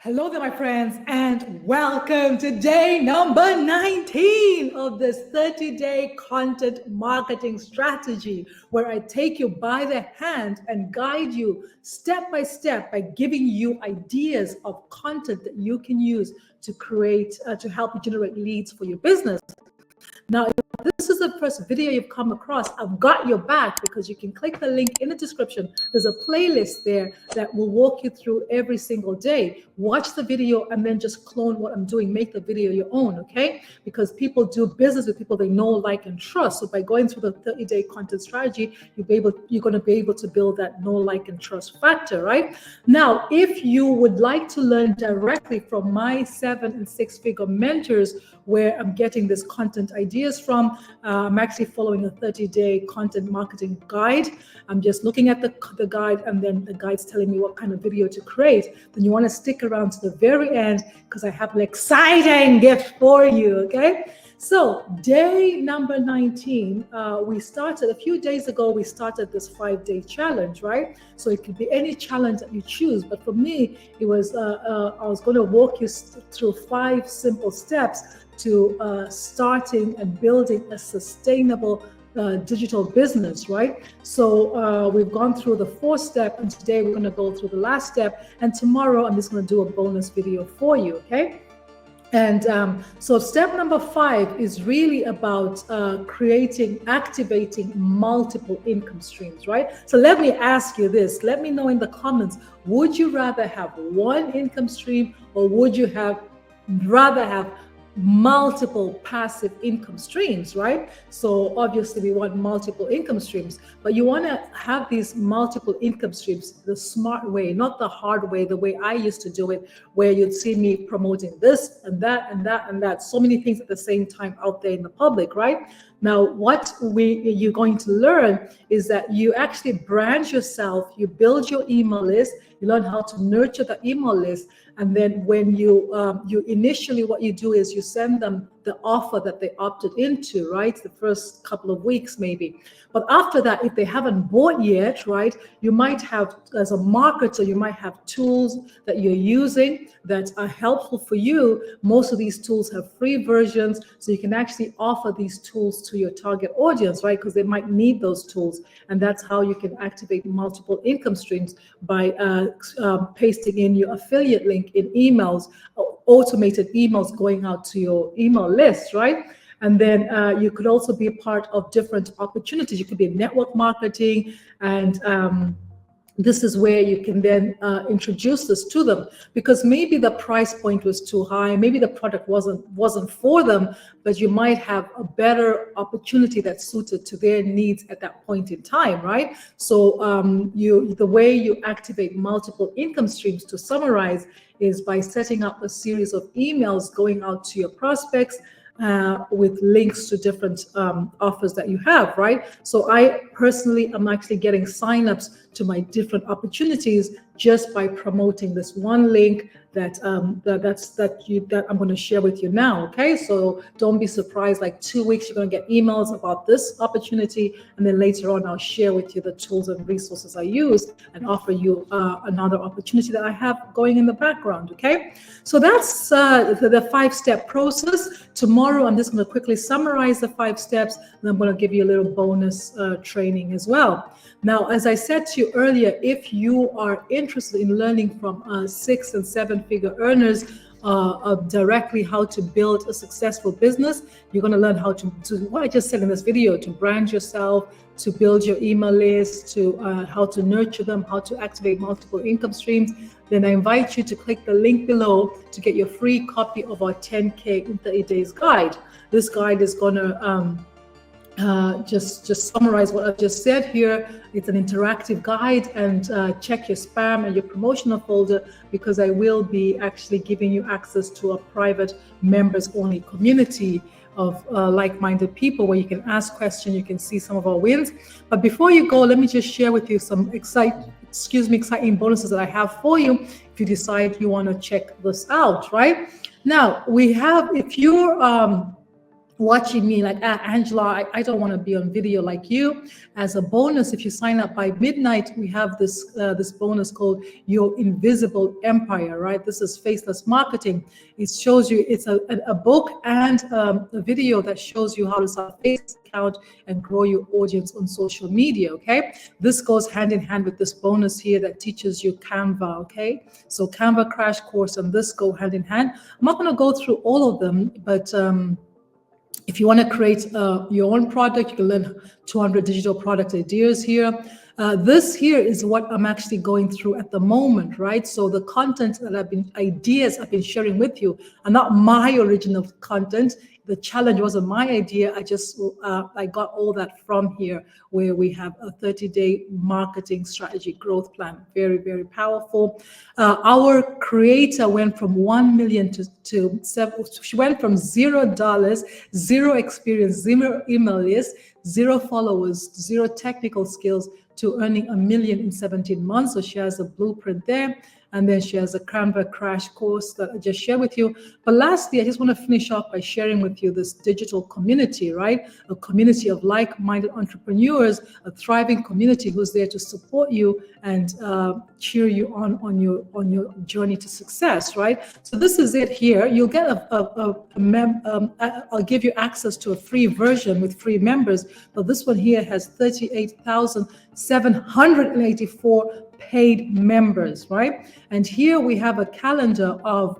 Hello there, my friends, and welcome to day number 19 of this 30-day content marketing strategy, where I take you by the hand and guide you step by step by giving you ideas of content that you can use to to help you generate leads for your business. Now, if this is the first video you've come across, I've got your back because you can click the link in the description. There's a playlist there that will walk you through every single day. Watch the video and then just clone what I'm doing. Make the video your own, okay? Because people do business with people they know, like, and trust. So by going through the 30-day content strategy, you're going to be able to build that know, like, and trust factor, right? Now, if you would like to learn directly from my 7- and 6-figure mentors, where I'm getting this content ideas from, I'm actually following a 30-day content marketing guide. I'm just looking at the guide, and then the guide's telling me what kind of video to create. Then you want to stick around to the very end because I have an exciting gift for you, okay? So day number 19, we started a few days ago, we started this 5-day challenge, right? So it could be any challenge that you choose. But for me, it was, I was going to walk you through 5 simple steps to starting and building a sustainable digital business, right? So we've gone through the 4th step, and today we're going to go through the last step. And tomorrow I'm just going to do a bonus video for you, okay? And so step number 5 is really about activating multiple income streams, right? So let me ask you this. Let me know in the comments, would you rather have one income stream, or would you rather have multiple passive income streams, right? So obviously we want multiple income streams, but you want to have these multiple income streams the smart way, not the hard way, the way I used to do it, where you'd see me promoting this and that and that and that, so many things at the same time out there in the public, right? Now, what you're going to learn is that you actually brand yourself, you build your email list, you learn how to nurture the email list, and then when you initially, what you do is you send them the offer that they opted into, right? The first couple of weeks maybe. But after that, if they haven't bought yet, right, you might have, as a marketer, you might have tools that you're using that are helpful for you. Most of these tools have free versions, so you can actually offer these tools to your target audience, right? Because they might need those tools. And that's how you can activate multiple income streams, by pasting in your affiliate link in emails, automated emails going out to your email list, right? And then you could also be a part of different opportunities. You could be in network marketing, and this is where you can then introduce this to them, because maybe the price point was too high, maybe the product wasn't for them, but you might have a better opportunity that's suited to their needs at that point in time, right? So the way you activate multiple income streams, to summarize, is by setting up a series of emails going out to your prospects, with links to different offers that you have, right? So I personally am actually getting signups to my different opportunities just by promoting this one link that I'm going to share with you now. Okay, so don't be surprised. Like 2 weeks, you're going to get emails about this opportunity, and then later on, I'll share with you the tools and resources I use and offer you another opportunity that I have going in the background. Okay, so that's the 5-step process. Tomorrow, I'm just going to quickly summarize the 5 steps, and I'm going to give you a little bonus training as well. Now, as I said to you earlier, if you are interested in learning from 6- and 7-figure earners directly how to build a successful business, you're going to learn how to what I just said in this video, to brand yourself, to build your email list, to how to nurture them, how to activate multiple income streams, then I invite you to click the link below to get your free copy of our 10K in 30 days guide. This guide is going to just summarize what I've just said here. It's an interactive guide, and check your spam and your promotional folder, because I will be actually giving you access to a private members only community of like-minded people, where you can ask questions, you can see some of our wins. But before you go, let me just share with you some exciting bonuses that I have for you if you decide you want to check this out, right? Now, we have, if you're watching me like, Angela, I don't want to be on video like you. As a bonus, if you sign up by midnight, we have this bonus called Your Invisible Empire, right? This is faceless marketing. It shows you, it's a book and a video that shows you how to start a Facebook account and grow your audience on social media, okay? This goes hand in hand with this bonus here that teaches you Canva, okay? So Canva crash course and this go hand in hand. I'm not going to go through all of them, but if you want to create your own product, you can learn 200 digital product ideas here. This here is what I'm actually going through at the moment, right? So the content that ideas I've been sharing with you are not my original content. The challenge wasn't my idea. I got all that from here, where we have a 30-day marketing strategy growth plan. Very, very powerful. Our creator went from 1 million to 7. She went from $0, zero experience, zero email list, zero followers, zero technical skills, to earning $1 million in 17 months. So she has a blueprint there. And then she has a Canva crash course that I just shared with you. But lastly, I just want to finish off by sharing with you this digital community, right? A community of like-minded entrepreneurs, a thriving community who's there to support you and cheer you on your journey to success, right? So this is it here. You'll get I'll give you access to a free version with free members, but this one here has 38,784 paid members, right? And here we have a calendar of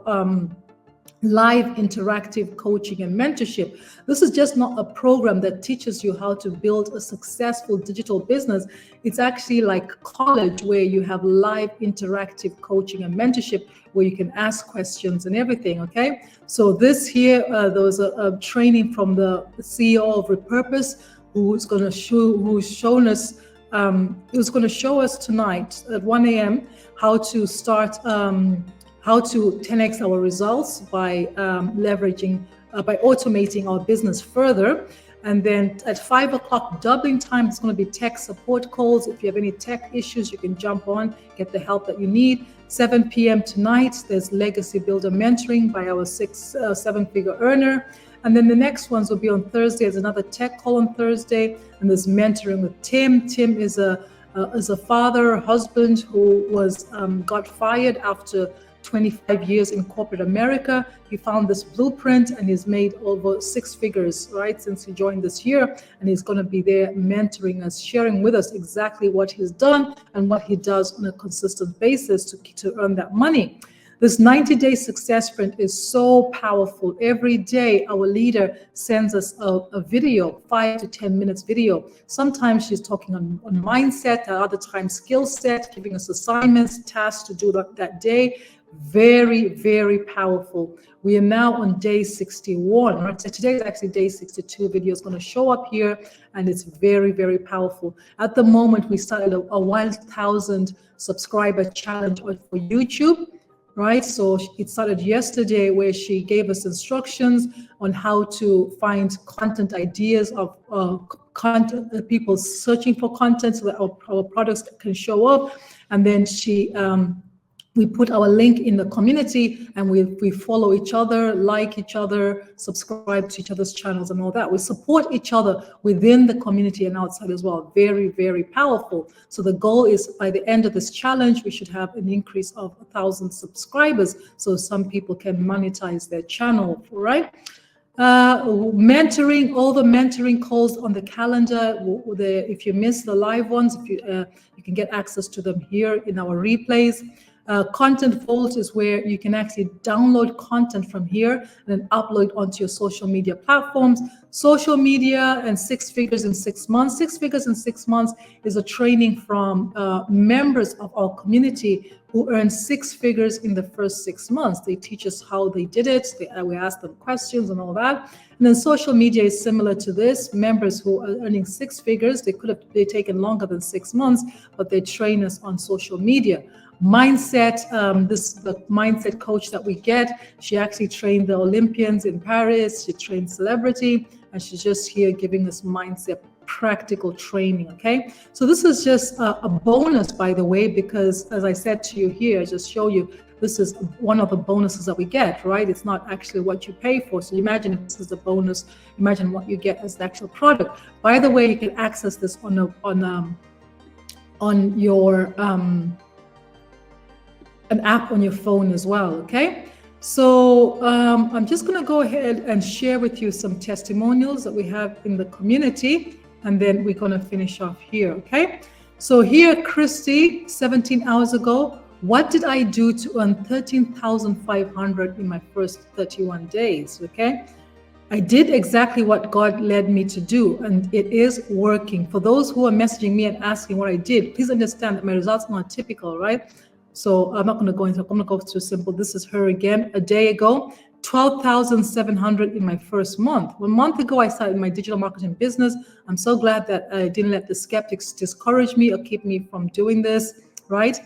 live interactive coaching and mentorship. This is just not a program that teaches you how to build a successful digital business. It's actually like college, where you have live interactive coaching and mentorship, where you can ask questions and everything, okay? So this here, there was a training from the CEO of Repurpose, who's shown us it was going to show us tonight at 1 a.m. how to start, how to 10x our results by by automating our business further. And then at 5 o'clock Dublin time, it's going to be tech support calls. If you have any tech issues, you can jump on, get the help that you need. 7 p.m. tonight, there's Legacy Builder Mentoring by our seven-figure earner. And then the next ones will be on Thursday. There's another tech call on Thursday, and there's mentoring with Tim. Tim is a father, husband who got fired after 25 years in corporate America. He found this blueprint and he's made over 6 figures, right, since he joined this year. And he's going to be there mentoring us, sharing with us exactly what he's done and what he does on a consistent basis to earn that money. This 90-day success sprint is so powerful. Every day, our leader sends us a video, 5 to 10 minutes video. Sometimes she's talking on mindset, at other times skill set, giving us assignments, tasks to do that day. Very, very powerful. We are now on day 61, right? So today is actually day 62. Video is going to show up here, and it's very, very powerful. At the moment, we started a 1,000 subscriber challenge for YouTube. Right, so it started yesterday, where she gave us instructions on how to find content ideas of content, people searching for content, so that our products can show up. And then we put our link in the community, and we follow each other, like each other, subscribe to each other's channels and all that. We support each other within the community and outside as well. Very, very powerful. So the goal is, by the end of this challenge, we should have an increase of 1,000 subscribers, so some people can monetize their channel, right? Mentoring, all the mentoring calls on the calendar. If you miss the live ones, you can get access to them here in our replays. Content Vault is where you can actually download content from here and then upload onto your social media platforms. Social media and 6 figures in 6 months. 6 figures in 6 months is a training from members of our community who earn 6 figures in the first 6 months. They teach us how they did it. We ask them questions and all that. And then social media is similar to this. Members who are earning 6 figures, they could have taken longer than 6 months, but they train us on social media. Mindset, the mindset coach that we get, she actually trained the Olympians in Paris, she trained celebrity, and she's just here giving us mindset practical training, okay? So this is just a bonus, by the way, because as I said to you here, I just show you, this is one of the bonuses that we get, right? It's not actually what you pay for. So imagine if this is the bonus, imagine what you get as the actual product. By the way, you can access this on your an app on your phone as well, okay? So I'm just gonna go ahead and share with you some testimonials that we have in the community, and then we're gonna finish off here, okay? So here, Christy, 17 hours ago, what did I do to earn $13,500 in my first 31 days, okay? I did exactly what God led me to do, and it is working. For those who are messaging me and asking what I did, please understand that my results are not typical, right? So I'm not going to go into, I'm going to go through simple. This is her again. A day ago, 12,700 in my first month. 1 month ago, I started my digital marketing business. I'm so glad that I didn't let the skeptics discourage me or keep me from doing this, right?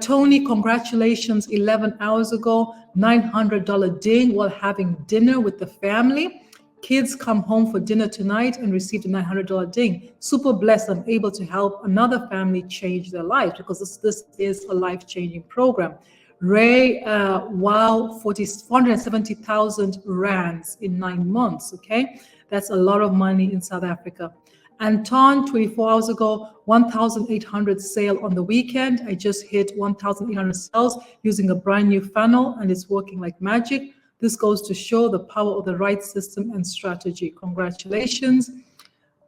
Tony, congratulations, 11 hours ago, $900 ding while having dinner with the family. Kids come home for dinner tonight and received a $900 ding. Super blessed I'm able to help another family change their life, because this is a life-changing program. Ray, wow, 470,000 rands in 9 months, okay? That's a lot of money in South Africa. Anton, 24 hours ago, 1,800 sale on the weekend. I just hit 1,800 sales using a brand new funnel, and it's working like magic. This goes to show the power of the right system and strategy. Congratulations.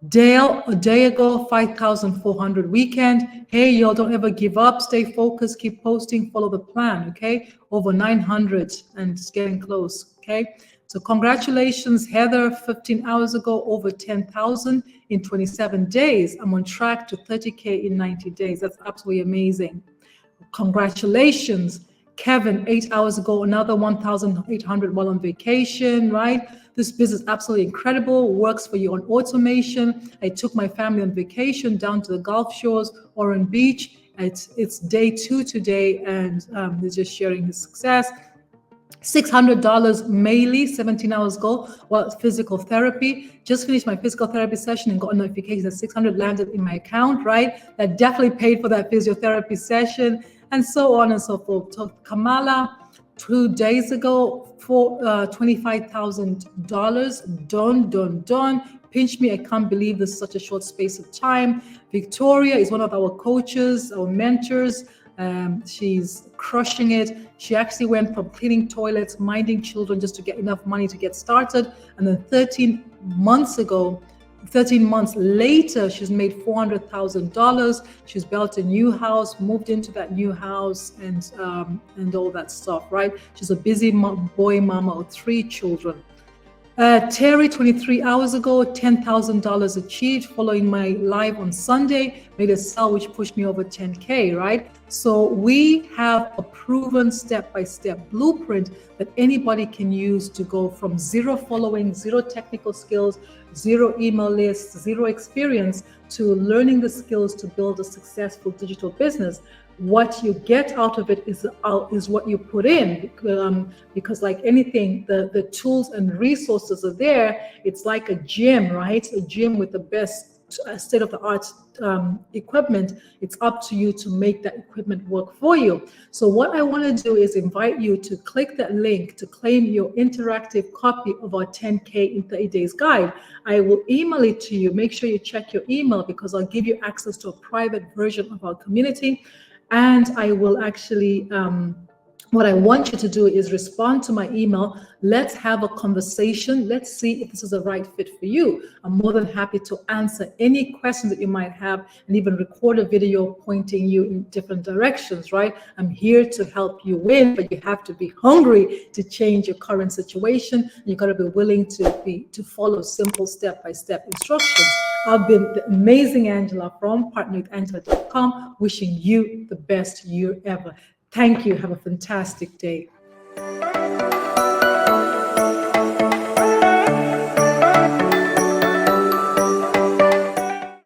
Dale, a day ago, 5,400 weekend. Hey, y'all, don't ever give up. Stay focused, keep posting, follow the plan, okay? Over 900 and it's getting close, okay? So congratulations, Heather, 15 hours ago, over 10,000 in 27 days. I'm on track to 30K in 90 days. That's absolutely amazing. Congratulations. Kevin, 8 hours ago, another 1,800 while on vacation, right? This business is absolutely incredible, works for you on automation. I took my family on vacation down to the Gulf Shores, Oran Beach. It's day 2 today, and they're just sharing his success. $600 Maylee, 17 hours ago, well, physical therapy. Just finished my physical therapy session and got a notification that 600 landed in my account, right? That definitely paid for that physiotherapy session, and so on and so forth. So Kamala, 2 days ago, for $25,000. Done. Pinch me, I can't believe this is such a short space of time. Victoria is one of our coaches, our mentors. She's crushing it. She actually went from cleaning toilets, minding children just to get enough money to get started. And then 13 months later, she's made $400,000. She's built a new house, moved into that new house, and all that stuff, right? She's a busy boy mama of 3 children. Terry, 23 hours ago, $10,000 achieved following my live on Sunday, made a sell which pushed me over 10K, right? So we have a proven step-by-step blueprint that anybody can use to go from 0 following, 0 technical skills, 0 email lists, 0 experience, to learning the skills to build a successful digital business. What you get out of it is what you put in, because like anything, the tools and resources are there. It's like a gym, right? A gym with the best state-of-the-art equipment. It's up to you to make that equipment work for you. So what I want to do is invite you to click that link to claim your interactive copy of our 10K in 30 days guide. I will email it to you. Make sure you check your email, because I'll give you access to a private version of our community. And I will actually, what I want you to do is respond to my email. Let's have a conversation. Let's see if this is the right fit for you. I'm more than happy to answer any questions that you might have, and even record a video pointing you in different directions, right? I'm here to help you win, but you have to be hungry to change your current situation. You got to be willing to follow simple step-by-step instructions. I've been the amazing Angela from partnerwithangela.com, wishing you the best year ever. Thank you. Have a fantastic day.